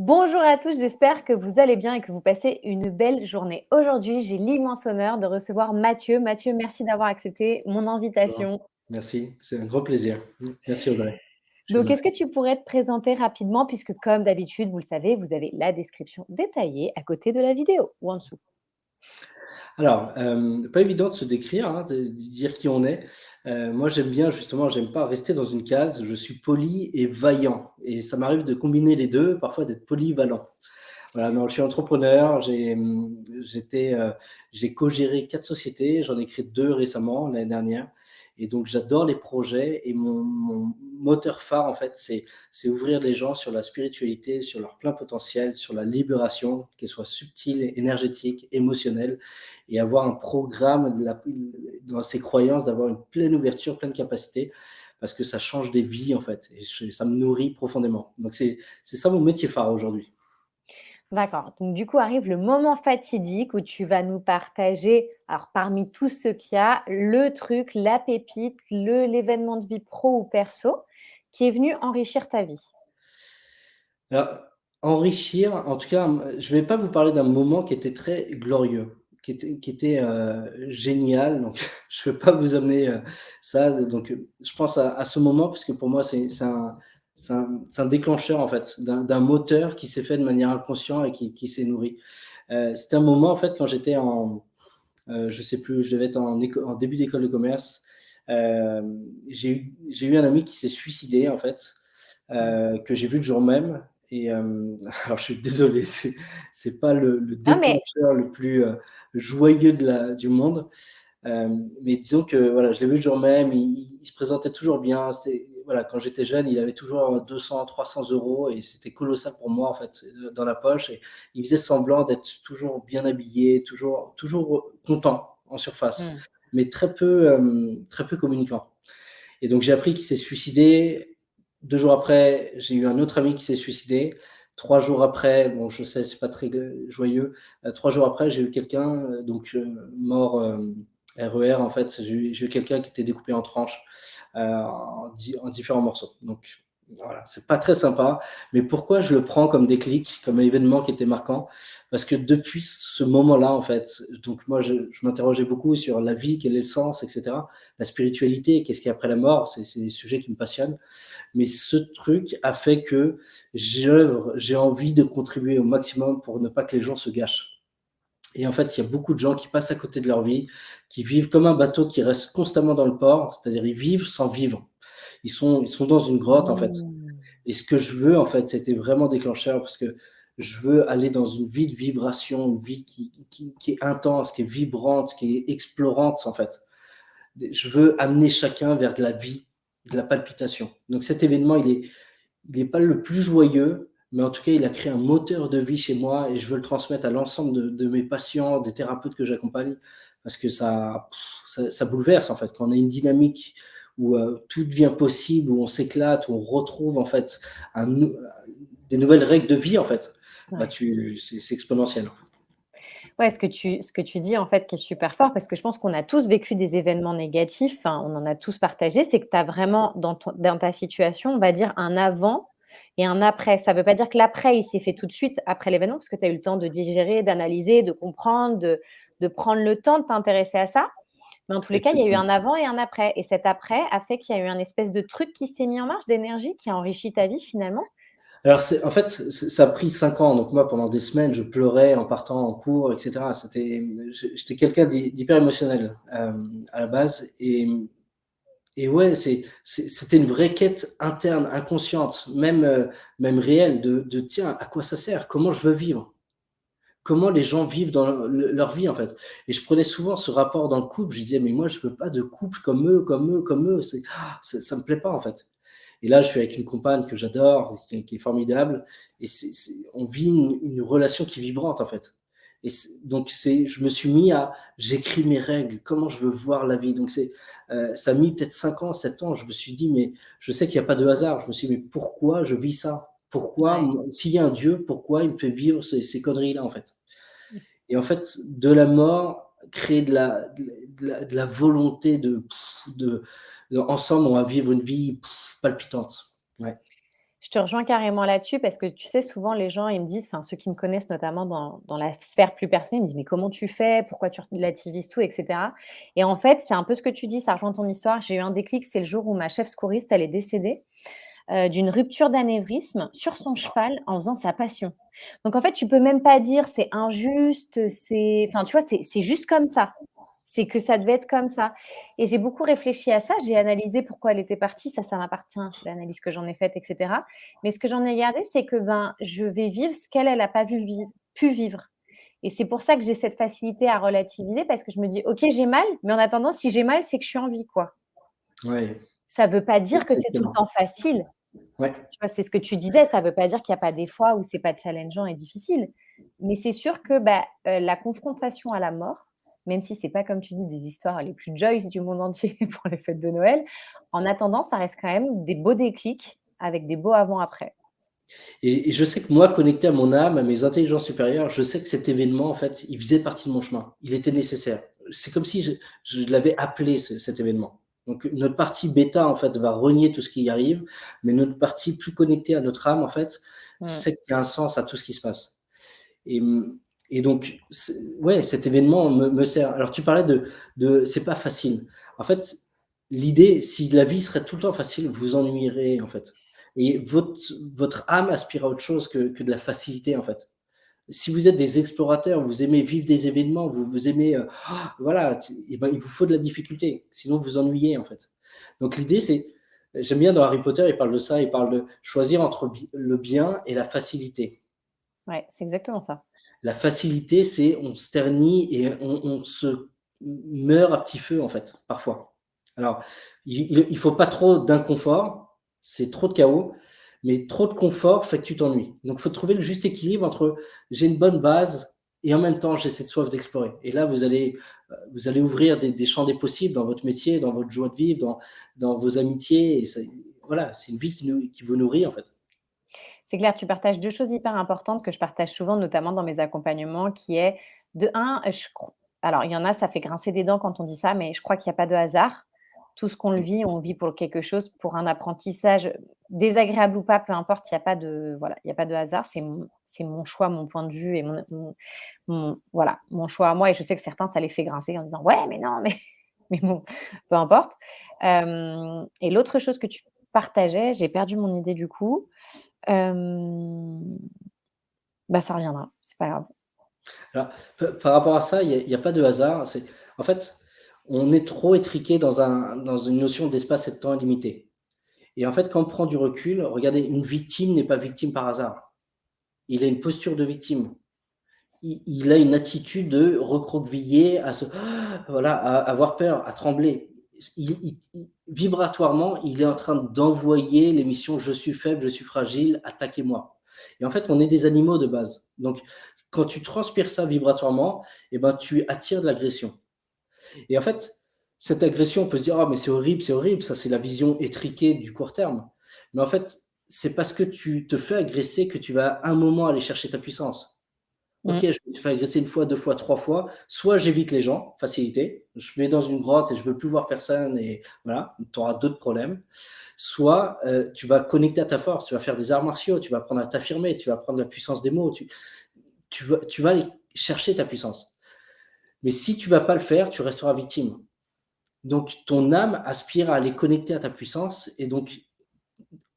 Bonjour à tous, j'espère que vous allez bien et que vous passez une belle journée. Aujourd'hui, j'ai l'immense honneur de recevoir Mathieu. Mathieu, merci d'avoir accepté mon Bonjour. invitation. Merci, c'est un grand plaisir. Merci Audrey, je te Donc, est-ce remercie. que tu pourrais te présenter rapidement, puisque comme d'habitude, vous le savez, vous avez la description détaillée à côté de la vidéo ou en dessous. Alors, pas évident de se décrire, hein, de dire qui on est. Moi j'aime bien justement, j'aime pas rester dans une case, je suis poli et vaillant et ça m'arrive de combiner les 2, parfois d'être polyvalent. Voilà, non, je suis entrepreneur, j'ai co-géré 4 sociétés, j'en ai créé 2 récemment, l'année dernière et donc j'adore les projets et mon moteur phare, en fait, c'est ouvrir les gens sur la spiritualité, sur leur plein potentiel, sur la libération, qu'elle soit subtile, énergétique, émotionnelle et avoir un programme dans ses croyances, d'avoir une pleine ouverture, pleine capacité parce que ça change des vies, en fait et ça me nourrit profondément. Donc c'est ça mon métier phare aujourd'hui. D'accord. Donc, du coup, arrive le moment fatidique où tu vas nous partager, alors parmi tout ce qu'il y a, le truc, la pépite, l'événement de vie pro ou perso qui est venu enrichir ta vie. Alors, enrichir, en tout cas, je vais pas vous parler d'un moment qui était très glorieux, qui était génial, donc je ne vais pas vous amener, ça, donc je pense à ce moment parce que pour moi c'est un déclencheur en fait, d'un moteur qui s'est fait de manière inconsciente et qui s'est nourri. C'était un moment en fait quand j'étais je sais plus, je devais être en début d'école de commerce, j'ai eu un ami qui s'est suicidé en fait, Mmh. que j'ai vu le jour même et alors je suis désolé, c'est pas le Ah mais déclencheur le plus, joyeux du monde, mais disons que voilà, je l'ai vu le jour même, il se présentait toujours bien, c'était voilà, quand j'étais jeune, il avait toujours 200-300 € et c'était colossal pour moi en fait, dans la poche et il faisait semblant d'être toujours bien habillé, toujours content en surface, mmh. mais très peu communicant. Et donc j'ai appris qu'il s'est suicidé. 2 jours après, j'ai eu un autre ami qui s'est suicidé. 3 jours après, bon je sais, c'est pas très joyeux, 3 jours après, j'ai eu quelqu'un, mort, RER en fait, j'ai eu quelqu'un qui était découpé en tranches, en différents morceaux. Donc voilà, c'est pas très sympa, mais pourquoi je le prends comme déclic, comme événement qui était marquant? Parce que depuis ce moment-là, en fait, donc moi je m'interrogeais beaucoup sur la vie, quel est le sens et cetera. La spiritualité, qu'est-ce qu'il y a après la mort? C'est des sujets qui me passionnent. Mais ce truc a fait que j'ai envie de contribuer au maximum pour ne pas que les gens se gâchent. Et en fait, il y a beaucoup de gens qui passent à côté de leur vie, qui vivent comme un bateau qui reste constamment dans le port, c'est-à-dire ils vivent sans vivre. Ils sont dans une grotte, en fait. Mmh. Et ce que je veux, en fait, c'était vraiment déclencheur parce que je veux aller dans une vie de vibration, une vie qui est intense, qui est vibrante, qui est explorante, en fait. Je veux amener chacun vers de la vie, de la palpitation. Donc cet événement, il est pas le plus joyeux, mais en tout cas, il a créé un moteur de vie chez moi et je veux le transmettre à l'ensemble de mes patients, des thérapeutes que j'accompagne, parce que ça bouleverse en fait. Quand on a une dynamique où tout devient possible, où on s'éclate, où on retrouve en fait un nou des nouvelles règles de vie en fait, bah Ouais. c'est exponentiel en fait. Ouais, ce que tu dis, en fait, qui est super fort, parce que je pense qu'on a tous vécu des événements négatifs, enfin, on en a tous partagé, c'est que tu as vraiment dans ta situation, on va dire, un avant et un après. Ça ne veut pas dire que l'après, il s'est fait tout de suite après l'événement, parce que tu as eu le temps de digérer, d'analyser, de comprendre, de prendre le temps de t'intéresser à ça. Mais en tous les cas, il y a eu Exactement. un avant et un après. Et cet après a fait qu'il y a eu un espèce de truc qui s'est mis en marche, d'énergie, qui a enrichi ta vie finalement. Alors en fait, ça a pris 5 ans, donc moi pendant des semaines, je pleurais en partant en cours et cetera. J'étais quelqu'un d'hyper émotionnel, à la base et ouais, c'était une vraie quête interne, inconsciente, même réelle de: «Tiens, à quoi ça sert? Comment je veux vivre? Comment les gens vivent dans leur vie, en fait?» Et je prenais souvent ce rapport dans le couple, je disais: «Mais moi je veux pas de couple comme eux, comme eux, comme eux, ça me plaît pas, en fait». Et là, je suis avec une compagne que j'adore, qui est formidable, et on vit une relation qui est vibrante en fait. Et donc je me suis mis à, j'écris mes règles, comment je veux voir la vie. Donc ça a mis peut-être 5 ans, 7 ans. Je me suis dit, mais je sais qu'il n'y a pas de hasard. Je me suis dit, mais pourquoi je vis ça? Pourquoi, Ouais. s'il y a un Dieu, pourquoi il me fait vivre ces conneries-là en fait? Et en fait, de la mort, créer de la volonté ensemble, on va vivre une vie palpitante. Ouais. Je te rejoins carrément là-dessus parce que tu sais, souvent les gens, ils me disent, enfin ceux qui me connaissent notamment dans la sphère plus personnelle, ils me disent: «Mais comment tu fais? Pourquoi tu relativises tout?» et cetera et en fait, c'est un peu ce que tu dis, ça rejoint ton histoire. J'ai eu un déclic, c'est le jour où ma chef secouriste, elle est décédée, d'une rupture d'anévrisme sur son cheval en faisant sa passion. Donc en fait, tu peux même pas dire: «C'est injuste», c'est enfin tu vois, c'est juste comme ça. C'est que ça devait être comme ça et j'ai beaucoup réfléchi à ça. J'ai analysé pourquoi elle était partie. Ça m'appartient, l'analyse que j'en ai faite et cetera. Mais ce que j'en ai gardé, c'est que, ben, je vais vivre ce qu'elle, elle a pas pu vivre et c'est pour ça que j'ai cette facilité à relativiser parce que je me dis: «OK, j'ai mal, mais en attendant, si j'ai mal, c'est que je suis en vie, quoi». Ouais, Ça veut pas dire que c'est c'est tout le excellent. temps facile. Ouais. Tu vois, c'est ce que tu disais, ça veut pas dire qu'il y a pas des fois où c'est pas challengeant et difficile. Mais c'est sûr que, bah, la confrontation à la mort, même si c'est pas comme tu dis des histoires les plus joyeux du monde entier pour les fêtes de Noël, en attendant, ça reste quand même des beaux déclics avec des beaux avant-après. Et je sais que moi, connecté à mon âme, à mes intelligences supérieures, je sais que cet événement, en fait, il faisait partie de mon chemin. Il était nécessaire. C'est comme si je l'avais appelé cet événement. Donc notre partie bêta, en fait, va renier tout ce qui y arrive, mais notre partie plus connectée à notre âme, en fait, Mmh. sait qu'il y a un sens à tout ce qui se passe. Et, et donc, ouais, cet événement me sert. Alors tu parlais de c'est pas facile. En fait, l'idée, si la vie serait tout le temps facile, vous vous ennuierez, en fait. Et votre âme aspire à autre chose que de la facilité, en fait. Si vous êtes des explorateurs, vous aimez vivre des événements, vous aimez, voilà, et ben, il vous faut de la difficulté, sinon vous ennuyez, en fait. Donc l'idée, c'est j'aime bien dans Harry Potter, il parle de ça, il parle de choisir entre le bien et la facilité. Ouais, c'est exactement ça. La facilité, c'est on se ternit et on se meurt à petit feu, en fait, parfois. Alors, il faut pas trop d'inconfort, c'est trop de chaos, mais trop de confort fait que tu t'ennuies. Donc, il faut trouver le juste équilibre entre j'ai une bonne base et en même temps j'ai cette soif d'explorer. Et là, vous allez ouvrir des champs des possibles dans votre métier, dans votre joie de vivre, dans vos amitiés. Et voilà, c'est une vie qui vous nourrit, en fait. C'est clair, tu partages 2 choses hyper importantes que je partage souvent, notamment dans mes accompagnements, qui est de un, je cro alors il y en a, ça fait grincer des dents quand on dit ça, mais je crois qu'il y a pas de hasard. Tout ce qu'on le vit, on le vit pour quelque chose, pour un apprentissage, désagréable ou pas, peu importe, il y a pas de voilà, il y a pas de hasard. C'est mon choix, mon point de vue et mon voilà, mon choix à moi et je sais que certains, ça les fait grincer en disant: «Ouais, mais non, mais» mais bon, peu importe. Et l'autre chose que tu partageais, j'ai perdu mon idée du coup. Hem, Bah, ça reviendra, c'est pas grave. Alors, par rapport à ça, il y a pas de hasard. C'est en fait, on est trop étriqué dans une notion d'espace et de temps limité. Et en fait, quand on prend du recul, regardez, une victime n'est pas victime par hasard. Il a une posture de victime. Il a une attitude de recroquevillé, à se voilà, à avoir peur, à trembler. Vibratoirement, il est en train d'envoyer l'émission «Je suis faible, je suis fragile, attaquez-moi». Et en fait, on est des animaux de base. Donc quand tu transpires ça vibratoirement, et ben, tu attires de l'agression. Et en fait, cette agression, on peut se dire: «Ah mais c'est horrible, ça c'est la vision étriquée du court terme». Mais en fait, c'est parce que tu te fais agresser que tu vas à un moment aller chercher ta puissance. OK, Mmh. je me suis fait agresser 1 fois, 2 fois, 3 fois, soit j'évite les gens, facilité, je vais dans une grotte et je veux plus voir personne et voilà, tu auras d'autres problèmes. Soit, tu vas connecter à ta force, tu vas faire des arts martiaux, tu vas apprendre à t'affirmer, tu vas prendre la puissance des mots, tu vas aller chercher ta puissance. Mais si tu vas pas le faire, tu resteras victime. Donc ton âme aspire à aller connecter à ta puissance et donc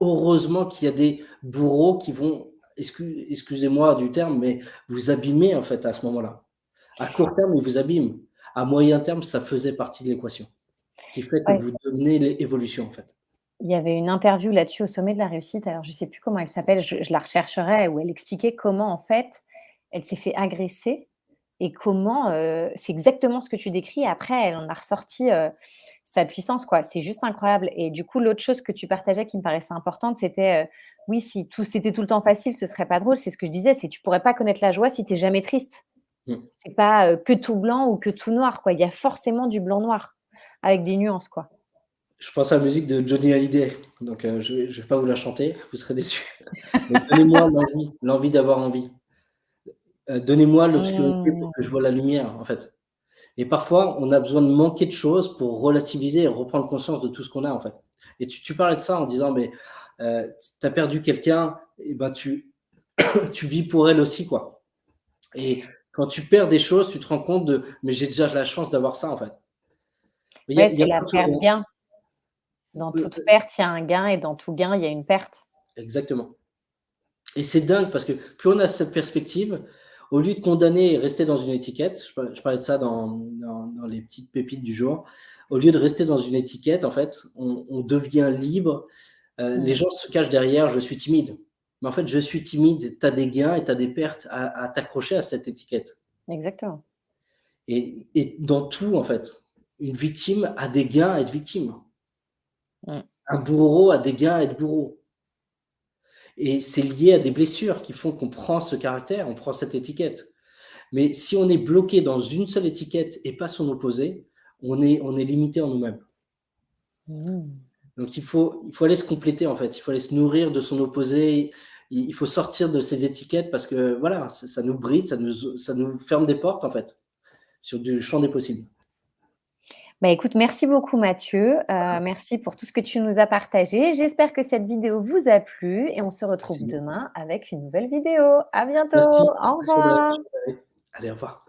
heureusement qu'il y a des bourreaux qui vont, excusez-moi du terme, mais vous abîmer en fait à ce moment-là. À court terme, ils vous abîment. À moyen terme, ça faisait partie de l'équation, qui fait que Ouais, vous devenez l'évolution en fait. il y avait une interview là-dessus au sommet de la réussite, alors je sais plus comment elle s'appelle, je la rechercherai, où elle expliquait comment en fait, elle s'est fait agresser et comment, c'est exactement ce que tu décris et après elle en a ressorti, sa puissance quoi. C'est juste incroyable et du coup l'autre chose que tu partageais qui me paraissait importante, c'était, oui si c'était tout le temps facile, ce serait pas drôle. C'est ce que je disais, c'est tu pourrais pas connaître la joie si tu es jamais triste. Mmh. C'est pas, que tout blanc ou que tout noir quoi. Il y a forcément du blanc-noir avec des nuances quoi. Je pense à la musique de Johnny Hallyday, donc je vais pas vous la chanter, vous serez déçus. Mais donnez-moi l'envie d'avoir envie. Donnez-moi l'obscurité pour que je Mmh. vois la lumière, en fait. Et parfois, on a besoin de manquer de choses pour relativiser et reprendre conscience de tout ce qu'on a, en fait. Et tu parlais de ça en disant: «Mais tu as perdu quelqu'un, et ben, tu vis pour elle aussi, quoi. Et quand tu perds des choses, tu te rends compte de: «Mais j'ai déjà la chance d'avoir ça, en fait». Ouais, Il y c'est a la plein de choses, perte-gain. Dans toute perte, il y a un gain et dans tout gain, il y a une perte. exactement. Et c'est dingue parce que plus on a cette perspective, au lieu de condamner et rester dans une étiquette, je parlais de ça dans les petites pépites du jour, au lieu de rester dans une étiquette, en fait, on devient libre. Les Mmh. gens se cachent derrière: «Je suis timide». Mais en fait, «Je suis timide», tu as des gains et tu as des pertes à t'accrocher à cette étiquette. Exactement. Et dans tout, en fait, une victime a des gains à être victime. Mmh. Un bourreau a des gains à être bourreau. Et c'est lié à des blessures qui font qu'on prend ce caractère, on prend cette étiquette. Mais si on est bloqué dans une seule étiquette et pas son opposé, on est limité en nous-mêmes. Mmh. Donc il faut aller se compléter, en fait, il faut aller se nourrir de son opposé. Il faut sortir de ces étiquettes parce que voilà, ça nous bride, ça nous ferme des portes, en fait, sur du champ des possibles. Bah, écoute, merci beaucoup Mathieu, merci pour tout ce que tu nous as partagé. J'espère que cette vidéo vous a plu et on se retrouve Merci. demain avec une nouvelle vidéo. À bientôt, Merci. au Merci Audrey. revoir. Allez, au revoir.